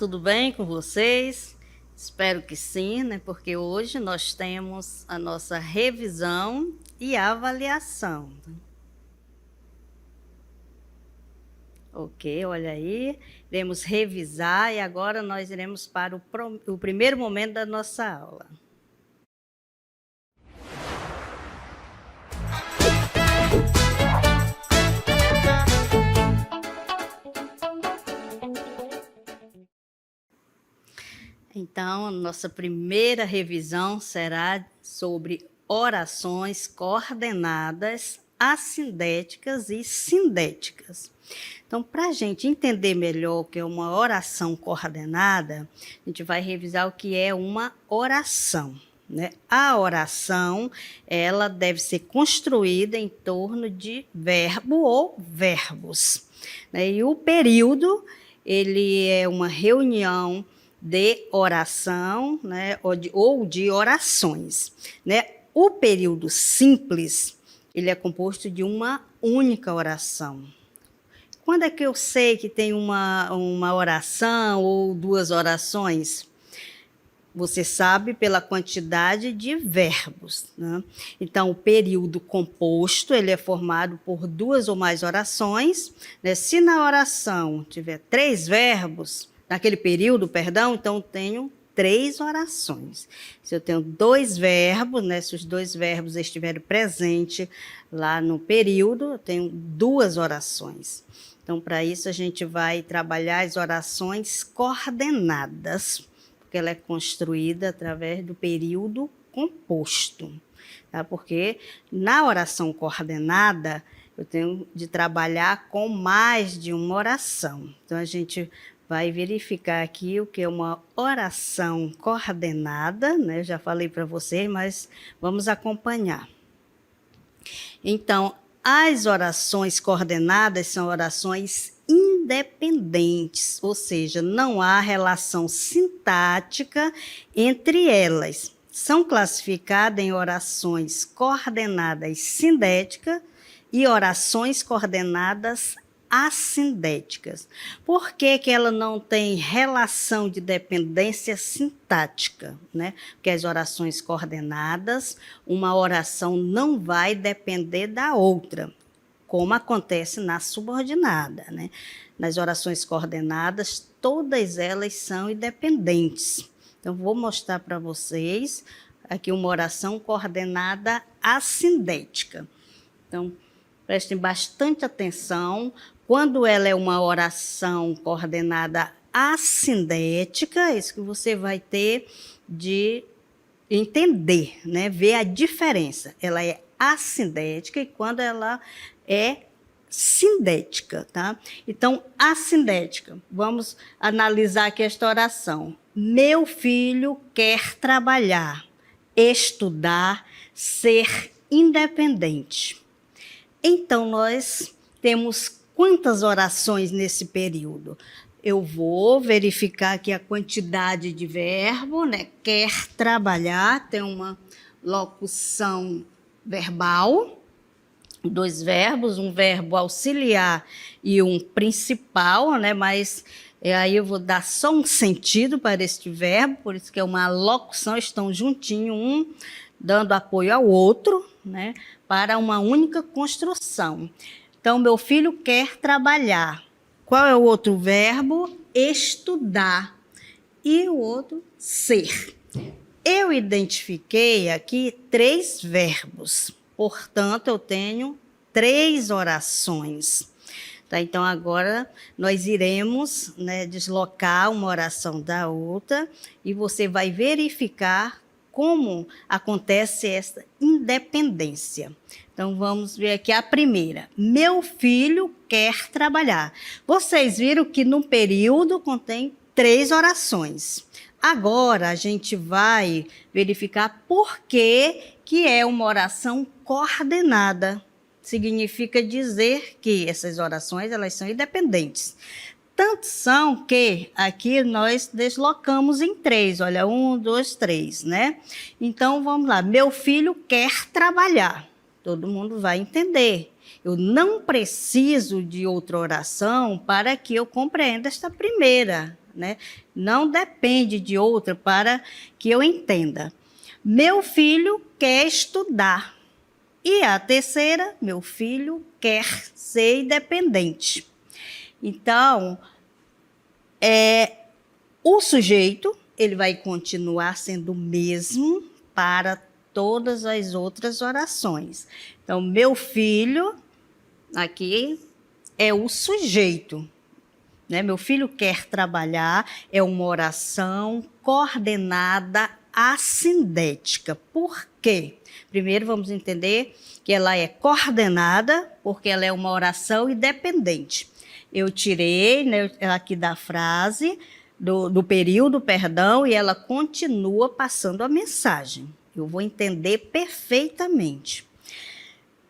tudo bem com vocês? Espero que sim, né? Porque hoje nós temos a nossa revisão e avaliação. Ok, olha aí, iremos revisar e agora nós iremos para o primeiro momento da nossa aula. Então, a nossa primeira revisão será sobre orações coordenadas assindéticas e sindéticas. Então, para a gente entender melhor o que é uma oração coordenada, a gente vai revisar o que é uma oração, né? A oração, ela deve ser construída em torno de verbo ou verbos, né? E o período, ele é uma reunião de oração, né, ou de orações, né? O período simples, ele é composto de uma única oração. Quando é que eu sei que tem uma oração ou duas orações? Você sabe pela quantidade de verbos, né? Então, o período composto, ele é formado por duas ou mais orações, né? Se na oração tiver 3 verbos, naquele período, perdão, então eu tenho 3 orações. Se eu tenho 2 verbos, né? Se os 2 verbos estiverem presentes lá no período, eu tenho 2 orações. Então, para isso, a gente vai trabalhar as orações coordenadas, porque ela é construída através do período composto, tá? Porque na oração coordenada, eu tenho de trabalhar com mais de uma oração. Então, a gente vai verificar aqui o que é uma oração coordenada, né? Eu já falei para vocês, mas vamos acompanhar. Então, as orações coordenadas são orações independentes, ou seja, não há relação sintática entre elas. São classificadas em orações coordenadas sindéticas e orações coordenadas assindéticas. Por que ela não tem relação de dependência sintática, né? Porque as orações coordenadas, uma oração não vai depender da outra, como acontece na subordinada, né? Nas orações coordenadas, todas elas são independentes. Então, vou mostrar para vocês aqui uma oração coordenada assindética. Então, prestem bastante atenção. Quando ela é uma oração coordenada assindética, é isso que você vai ter de entender, né? Ver a diferença. Ela é assindética e quando ela é sindética, tá? Então, assindética. Vamos analisar aqui esta oração. Meu filho quer trabalhar, estudar, ser independente. Então, nós temos quantas orações nesse período? Eu vou verificar aqui a quantidade de verbo, né? Quer trabalhar, tem uma locução verbal, 2 verbos, um verbo auxiliar e um principal, né? Mas aí eu vou dar só um sentido para este verbo, por isso que é uma locução, estão juntinho, um dando apoio ao outro, né? Para uma única construção. Então, meu filho quer trabalhar. Qual é o outro verbo? Estudar. E o outro, ser. Eu identifiquei aqui 3 verbos. Portanto, eu tenho 3 orações. Tá? Então, agora nós iremos, né, deslocar uma oração da outra e você vai verificar como acontece essa independência. Então, vamos ver aqui a primeira. Meu filho quer trabalhar. Vocês viram que no período contém 3 orações. Agora, a gente vai verificar por que é uma oração coordenada. Significa dizer que essas orações elas são independentes. Tanto são que aqui nós deslocamos em 3. Olha, 1, 2, 3, né? Então, vamos lá. Meu filho quer trabalhar. Todo mundo vai entender. Eu não preciso de outra oração para que eu compreenda esta primeira, né? Não depende de outra para que eu entenda. Meu filho quer estudar. E a terceira, meu filho quer ser independente. Então, o sujeito, ele vai continuar sendo o mesmo para todas as outras orações. Então, meu filho, aqui, é o sujeito. Né? Meu filho quer trabalhar, é uma oração coordenada assindética. Por quê? Primeiro vamos entender que ela é coordenada porque ela é uma oração independente. Eu tirei, né, aqui da frase, do período, perdão, e ela continua passando a mensagem. Eu vou entender perfeitamente.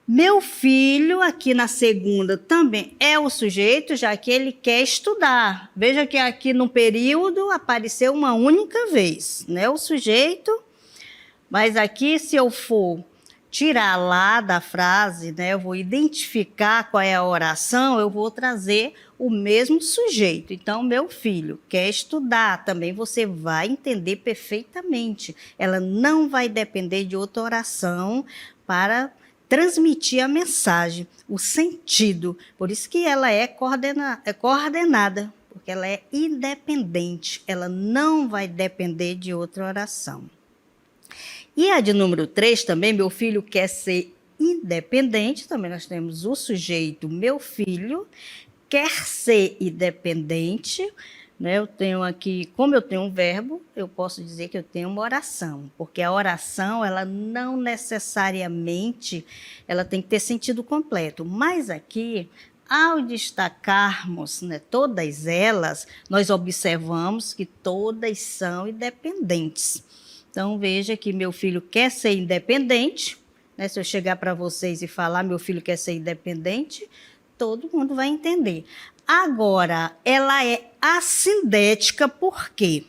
Meu filho, aqui na segunda, também é o sujeito, já que ele quer estudar. Veja que aqui no período apareceu uma única vez, né? O sujeito, mas aqui se eu for tirar lá da frase, né? Eu vou identificar qual é a oração, eu vou trazer o mesmo sujeito. Então, meu filho quer estudar, também você vai entender perfeitamente. Ela não vai depender de outra oração para transmitir a mensagem, o sentido. Por isso que ela é coordenada, porque ela é independente, ela não vai depender de outra oração. E a de número 3 também, meu filho quer ser independente, também nós temos o sujeito, meu filho quer ser independente, né? Eu tenho aqui, como eu tenho um verbo, eu posso dizer que eu tenho uma oração, porque a oração, ela não necessariamente, ela tem que ter sentido completo, mas aqui, ao destacarmos, né, todas elas, nós observamos que todas são independentes. Então, veja que meu filho quer ser independente, né? Se eu chegar para vocês e falar, meu filho quer ser independente, todo mundo vai entender. Agora, ela é assindética, por quê?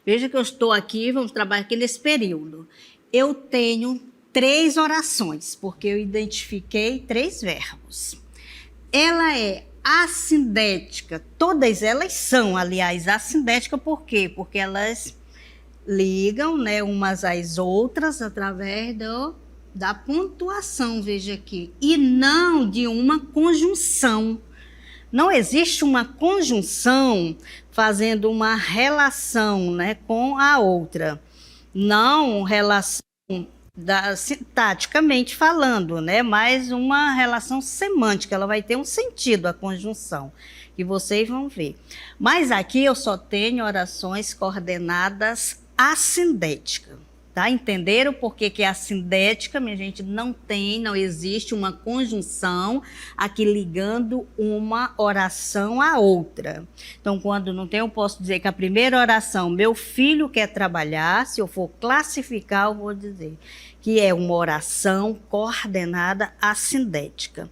Veja que eu estou aqui, vamos trabalhar aqui nesse período. Eu tenho 3 orações, porque eu identifiquei 3 verbos. Ela é assindética, todas elas são, aliás, assindética, por quê? Porque elas ligam, né, umas às outras através da pontuação, veja aqui, e não de uma conjunção. Não existe uma conjunção fazendo uma relação, né, com a outra. Não relação sintaticamente falando, né, mas uma relação semântica. Ela vai ter um sentido, a conjunção, que vocês vão ver. Mas aqui eu só tenho orações coordenadas assindéticas. Tá? Entenderam por que é assindética? Minha gente, não existe uma conjunção aqui ligando uma oração à outra. Então, quando não tem, eu posso dizer que a primeira oração, meu filho quer trabalhar, se eu for classificar, eu vou dizer que é uma oração coordenada assindética.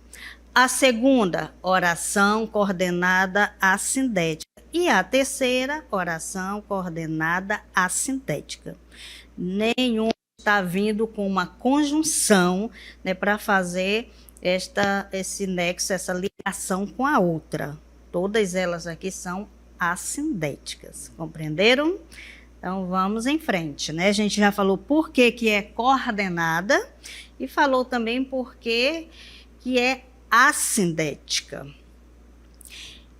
A segunda, oração coordenada assindética. E a terceira, oração coordenada assindética. Nenhum está vindo com uma conjunção, né, para fazer esse nexo, essa ligação com a outra. Todas elas aqui são assindéticas, compreenderam? Então, vamos em frente, né? A gente já falou por que é coordenada e falou também por que é assindética.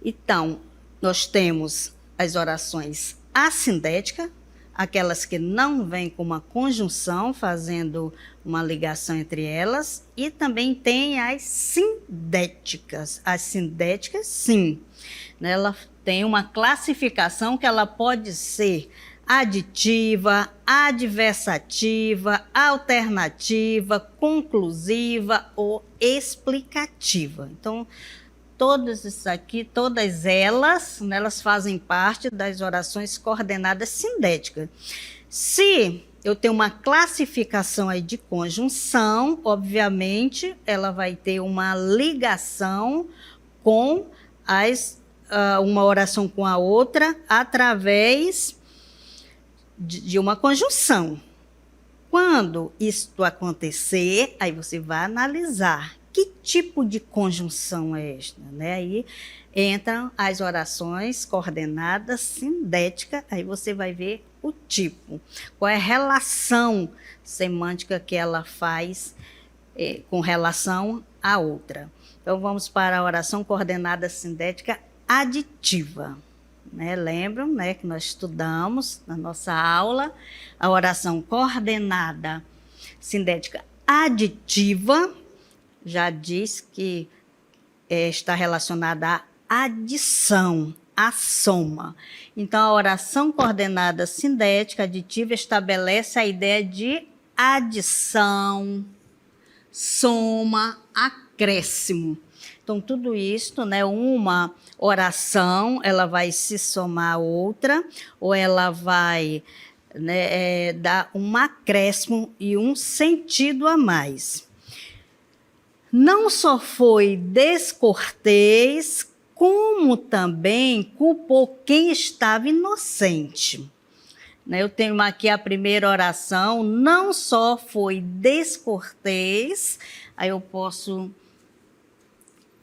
Então, nós temos as orações assindéticas, aquelas que não vêm com uma conjunção, fazendo uma ligação entre elas, e também tem as sindéticas. As sindéticas, sim, ela tem uma classificação que ela pode ser aditiva, adversativa, alternativa, conclusiva ou explicativa. Então, todas isso aqui, todas elas, né, elas fazem parte das orações coordenadas sindéticas. Se eu tenho uma classificação aí de conjunção, obviamente, ela vai ter uma ligação com uma oração com a outra através de uma conjunção. Quando isto acontecer, aí você vai analisar que tipo de conjunção é esta? Né? Aí entram as orações coordenadas sindéticas, aí você vai ver o tipo, qual é a relação semântica que ela faz com relação à outra. Então, vamos para a oração coordenada sindética aditiva. Né? Lembram, né, que nós estudamos na nossa aula a oração coordenada sindética aditiva, já diz que está relacionada à adição, à soma. Então, a oração coordenada sindética aditiva estabelece a ideia de adição, soma, acréscimo. Então, tudo isso, né, uma oração, ela vai se somar a outra, ou ela vai, né, dar um acréscimo e um sentido a mais. Não só foi descortês, como também culpou quem estava inocente. Eu tenho aqui a primeira oração, não só foi descortês, aí eu posso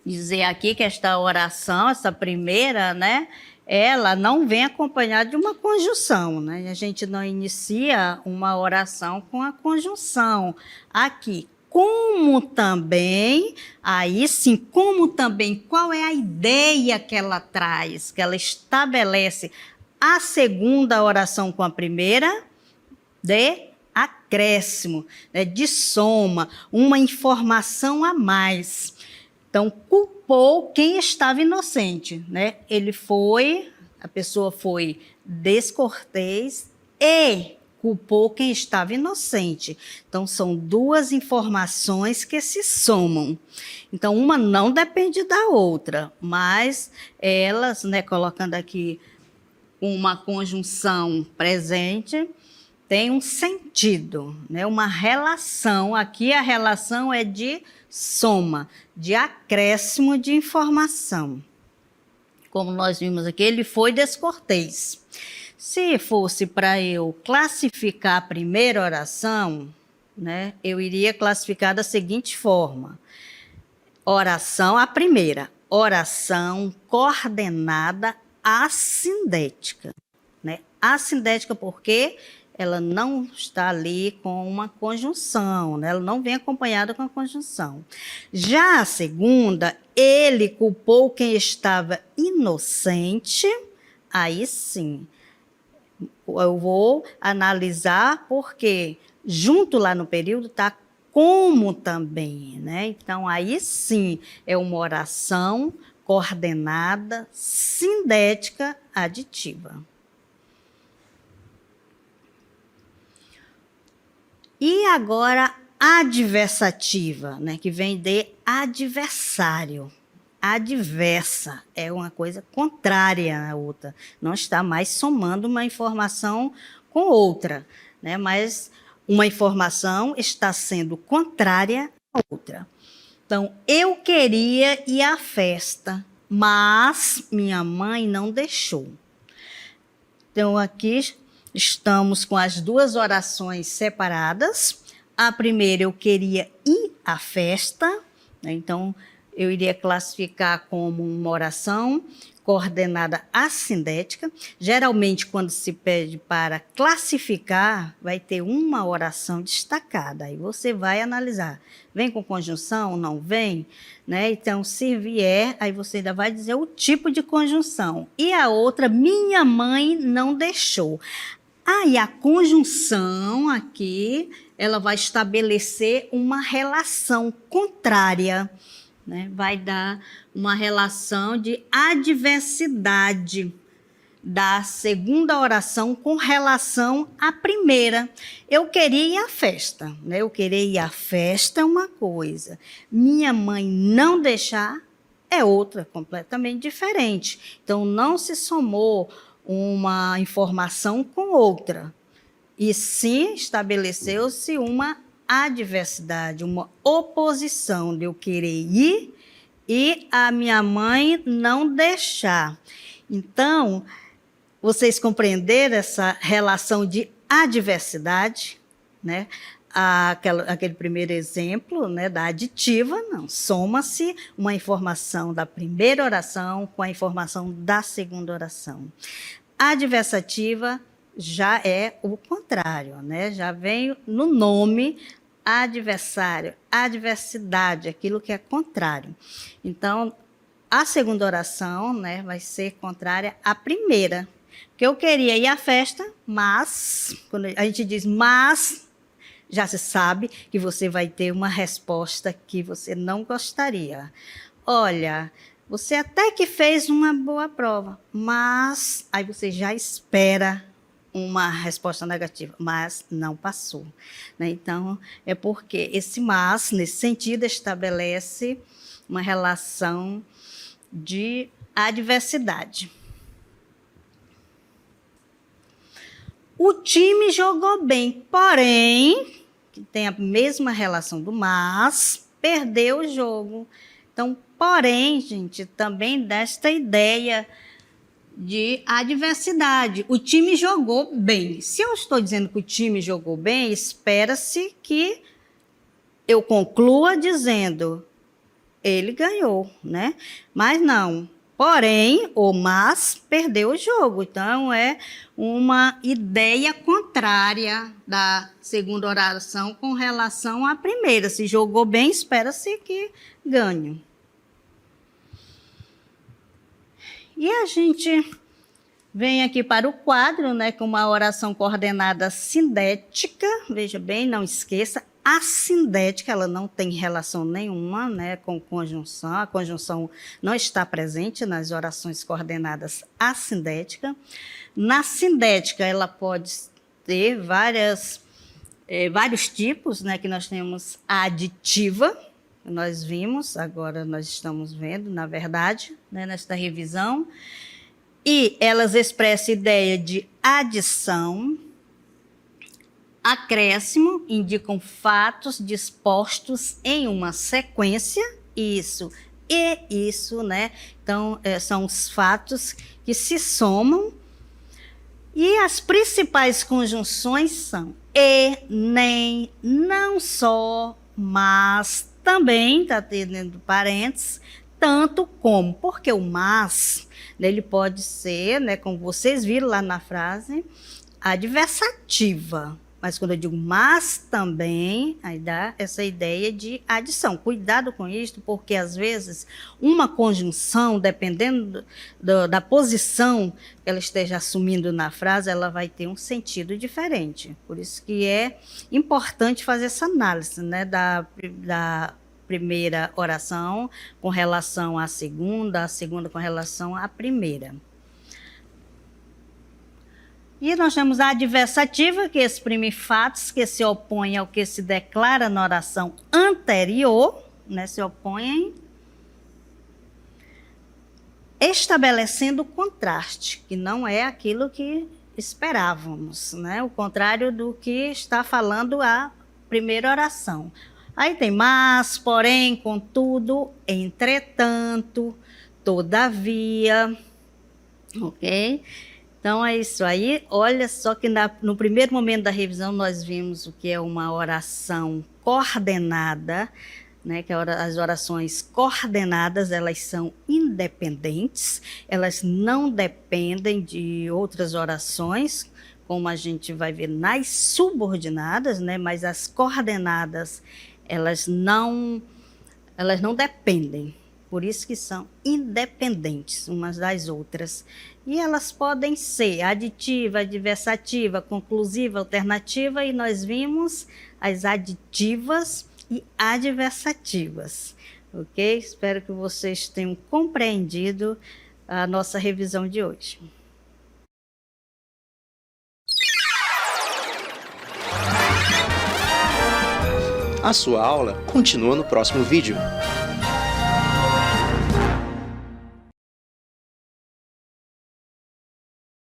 dizer aqui que esta oração, essa primeira, né, ela não vem acompanhada de uma conjunção, né? A gente não inicia uma oração com a conjunção. Aqui, como também, aí sim, como também, qual é a ideia que ela traz, que ela estabelece a segunda oração com a primeira, de acréscimo, né, de soma, uma informação a mais. Então, culpou quem estava inocente, né? A pessoa foi descortês e culpou quem estava inocente. Então, são duas informações que se somam. Então, uma não depende da outra, mas elas, né, colocando aqui uma conjunção presente, tem um sentido, né? Uma relação. Aqui a relação é de soma, de acréscimo de informação. Como nós vimos aqui, ele foi descortês. Se fosse para eu classificar a primeira oração, né, eu iria classificar da seguinte forma. Oração, a primeira, oração coordenada assindética. Né? Assindética porque ela não está ali com uma conjunção, né? Ela não vem acompanhada com a conjunção. Já a segunda, ele culpou quem estava inocente, aí sim, eu vou analisar porque junto lá no período está como também, né? Então, aí sim, é uma oração coordenada sindética aditiva. E agora, adversativa, né, que vem de adversário. Adversa é uma coisa contrária à outra. Não está mais somando uma informação com outra, né, mas uma informação está sendo contrária à outra. Então, eu queria ir à festa, mas minha mãe não deixou. Então, aqui estamos com as duas orações separadas. A primeira, eu queria ir à festa, né? Então, eu iria classificar como uma oração coordenada assindética. Geralmente, quando se pede para classificar, vai ter uma oração destacada. Aí você vai analisar. Vem com conjunção? Não vem? Né? Então, se vier, aí você ainda vai dizer o tipo de conjunção. E a outra, minha mãe não deixou. Aí a conjunção aqui, ela vai estabelecer uma relação contrária, né? Vai dar uma relação de adversidade da segunda oração com relação à primeira. Eu queria ir à festa, né? Eu queria ir à festa é uma coisa. Minha mãe não deixar é outra, completamente diferente. Então, não se somou uma informação com outra. E sim estabeleceu-se uma adversidade, uma oposição de eu querer ir e a minha mãe não deixar. Então, vocês compreenderam essa relação de adversidade, né? aquele primeiro exemplo, né, da aditiva, não. Soma-se uma informação da primeira oração com a informação da segunda oração. A adversativa já é o contrário, né? Já vem no nome adversário, adversidade, aquilo que é contrário. Então, a segunda oração, né, vai ser contrária à primeira. Porque eu queria ir à festa, mas, quando a gente diz mas, já se sabe que você vai ter uma resposta que você não gostaria. Olha, você até que fez uma boa prova, mas aí você já espera uma resposta negativa, mas não passou, né? Então, é porque esse mas, nesse sentido, estabelece uma relação de adversidade. O time jogou bem, porém, que tem a mesma relação do mas, perdeu o jogo. Então, porém, gente, também desta ideia de adversidade. O time jogou bem. Se eu estou dizendo que o time jogou bem, espera-se que eu conclua dizendo ele ganhou, né? Mas não. Porém, ou mas, perdeu o jogo. Então, é uma ideia contrária da segunda oração com relação à primeira. Se jogou bem, espera-se que ganhe. E a gente vem aqui para o quadro, né, com uma oração coordenada sindética. Veja bem, não esqueça, a sindética ela não tem relação nenhuma, né, com conjunção. A conjunção não está presente nas orações coordenadas assindética. Na sindética, ela pode ter vários tipos, né, que nós temos a aditiva, nós vimos, agora nós estamos vendo, na verdade, né, nesta revisão, e elas expressam ideia de adição, acréscimo, indicam fatos dispostos em uma sequência, isso e isso, né? Então, são os fatos que se somam, e as principais conjunções são e, nem, não só, mas, também, está tendo parênteses, tanto como, porque o mas, né, ele pode ser, né, como vocês viram lá na frase, adversativa. Mas quando eu digo mas também, aí dá essa ideia de adição. Cuidado com isso, porque às vezes uma conjunção, dependendo da posição que ela esteja assumindo na frase, ela vai ter um sentido diferente. Por isso que é importante fazer essa análise, né, da primeira oração com relação à segunda, a segunda com relação à primeira. E nós temos a adversativa, que exprime fatos que se opõem ao que se declara na oração anterior, né, se opõem, estabelecendo contraste, que não é aquilo que esperávamos, né, o contrário do que está falando a primeira oração. Aí tem mas, porém, contudo, entretanto, todavia, ok? Então, é isso aí. Olha só que no primeiro momento da revisão nós vimos o que é uma oração coordenada, né? Que as orações coordenadas, elas são independentes, elas não dependem de outras orações, como a gente vai ver nas subordinadas, né? Mas as coordenadas, elas não dependem. Por isso que são independentes umas das outras. E elas podem ser aditiva, adversativa, conclusiva, alternativa, e nós vimos as aditivas e adversativas. Ok? Espero que vocês tenham compreendido a nossa revisão de hoje. A sua aula continua no próximo vídeo.